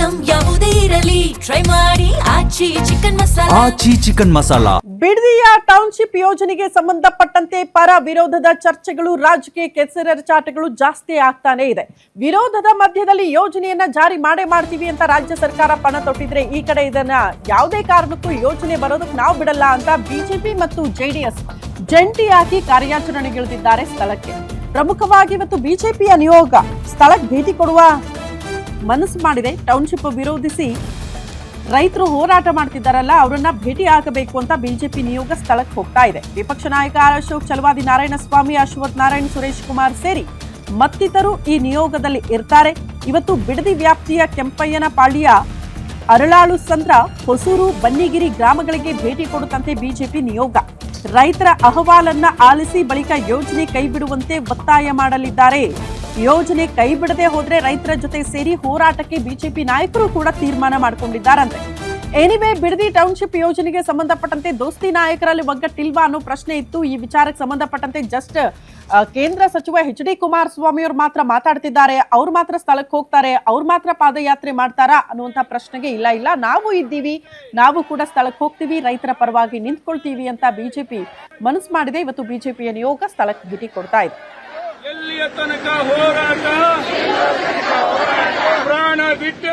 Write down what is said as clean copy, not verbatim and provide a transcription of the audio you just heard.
Item ಯಾವುದೇ ಇರಲಿ try ಮಾಡಿ ಆಚಿ ಚಿಕನ್ ಮಸಾಲಾ. ಬಿಡದಿಯ ಟೌನ್ಶಿಪ್ ಯೋಜನೆಗೆ ಸಂಬಂಧಪಟ್ಟಂತೆ ಪರ ವಿರೋಧದ ಚರ್ಚೆಗಳು, ರಾಜಕೀಯ ಕೆಸರೆರಚಾಟಗಳು ಜಾಸ್ತಿ ಆಗ್ತಾನೆ ಇದೆ. ವಿರೋಧದ ಮಧ್ಯದಲ್ಲಿ ಯೋಜನೆಯನ್ನ ಜಾರಿ ಮಾಡ್ತೀವಿ ಅಂತ ರಾಜ್ಯ ಸರ್ಕಾರ ಪಣ ತೊಟ್ಟಿದ್ರೆ, ಈ ಕಡೆ ಇದನ್ನ ಯಾವುದೇ ಕಾರಣಕ್ಕೂ ಯೋಜನೆ ಬರೋದಕ್ಕೆ ನಾವು ಬಿಡಲ್ಲ ಅಂತ ಬಿಜೆಪಿ ಮತ್ತು ಜೆಡಿಎಸ್ ಜಂಟಿಯಾಗಿ ಕಾರ್ಯಾಚರಣೆಗಿಳಿದಿದ್ದಾರೆ ಸ್ಥಳಕ್ಕೆ. ಪ್ರಮುಖವಾಗಿ ಇವತ್ತು ಬಿಜೆಪಿಯ ನಿಯೋಗ ಸ್ಥಳಕ್ಕೆ ಭೇಟಿ ಕೊಡುವ ಮನಸ್ಸು ಮಾಡಿದೆ. ಟೌನ್ಶಿಪ್ ವಿರೋಧಿಸಿ ರೈತರು ಹೋರಾಟ ಮಾಡ್ತಿದ್ದಾರಲ್ಲ, ಅವರನ್ನ ಭೇಟಿ ಆಗಬೇಕು ಅಂತ ಬಿಜೆಪಿ ನಿಯೋಗ ಸ್ಥಳಕ್ಕೆ ಹೋಗ್ತಾ ಇದೆ. ವಿಪಕ್ಷ ನಾಯಕ ಅಶೋಕ್ ಚಲವಾದಿ, ನಾರಾಯಣಸ್ವಾಮಿ, ಅಶ್ವಥ್ ನಾರಾಯಣ್, ಸುರೇಶ್ ಕುಮಾರ್ ಸೇರಿ ಮತ್ತಿತರರು ಈ ನಿಯೋಗದಲ್ಲಿ ಇರ್ತಾರೆ. ಇವತ್ತು ಬಿಡದಿ ವ್ಯಾಪ್ತಿಯ ಕೆಂಪಯ್ಯನಪಾಳ್ಯ, ಅರಳಾಳು ಸಂದ್ರ, ಹೊಸೂರು, ಬನ್ನಿಗಿರಿ ಗ್ರಾಮಗಳಿಗೆ ಭೇಟಿ ಕೊಡುತ್ತಂತೆ ಬಿಜೆಪಿ ನಿಯೋಗ. ರೈತರ ಅಹವಾಲನ್ನ ಆಲಿಸಿ ಬಳಿಕ ಯೋಜನೆ ಕೈಬಿಡುವಂತೆ ಒತ್ತಾಯ ಮಾಡಲಿದ್ದಾರೆ. ಯೋಜನೆ ಕೈ ಬಿಡದೆ ಹೋದ್ರೆ ರೈತರ ಜೊತೆ ಸೇರಿ ಹೋರಾಟಕ್ಕೆ ಬಿಜೆಪಿ ನಾಯಕರು ಕೂಡ ತೀರ್ಮಾನ ಮಾಡಿಕೊಂಡಿದ್ದಾರಂತೆ. ಎನಿವೇ, ಬಿಡದಿ ಟೌನ್ಶಿಪ್ ಯೋಜನೆಗೆ ಸಂಬಂಧಪಟ್ಟಂತೆ ದೋಸ್ತಿ ನಾಯಕರಲ್ಲಿ ಒಗ್ಗಟ್ಟಿಲ್ವಾ ಅನ್ನೋ ಪ್ರಶ್ನೆ ಇತ್ತು. ಈ ವಿಚಾರಕ್ಕೆ ಸಂಬಂಧಪಟ್ಟಂತೆ ಜಸ್ಟ್ ಕೇಂದ್ರ ಸಚಿವ ಎಚ್.ಡಿ. ಕುಮಾರಸ್ವಾಮಿ ಅವರು ಮಾತ್ರ ಮಾತಾಡ್ತಿದ್ದಾರೆ, ಅವ್ರು ಮಾತ್ರ ಸ್ಥಳಕ್ಕೆ ಹೋಗ್ತಾರೆ, ಅವ್ರು ಮಾತ್ರ ಪಾದಯಾತ್ರೆ ಮಾಡ್ತಾರಾ ಅನ್ನುವಂಥ ಪ್ರಶ್ನೆಗೆ ಇಲ್ಲ, ನಾವು ಇದ್ದೀವಿ, ನಾವು ಕೂಡ ಸ್ಥಳಕ್ಕೆ ಹೋಗ್ತೀವಿ, ರೈತರ ಪರವಾಗಿ ನಿಂತ್ಕೊಳ್ತೀವಿ ಅಂತ ಬಿಜೆಪಿ ಮನಸ್ಸು ಮಾಡಿದೆ. ಇವತ್ತು ಬಿಜೆಪಿಯ ನಿಯೋಗ ಸ್ಥಳಕ್ಕೆ ಭೇಟಿ ಕೊಡ್ತಾ ಇದೆ. ಎಲ್ಲಿಯ ತನಕ ಹೋರಾಟ ಪ್ರಾಣ ಬಿಟ್ಟು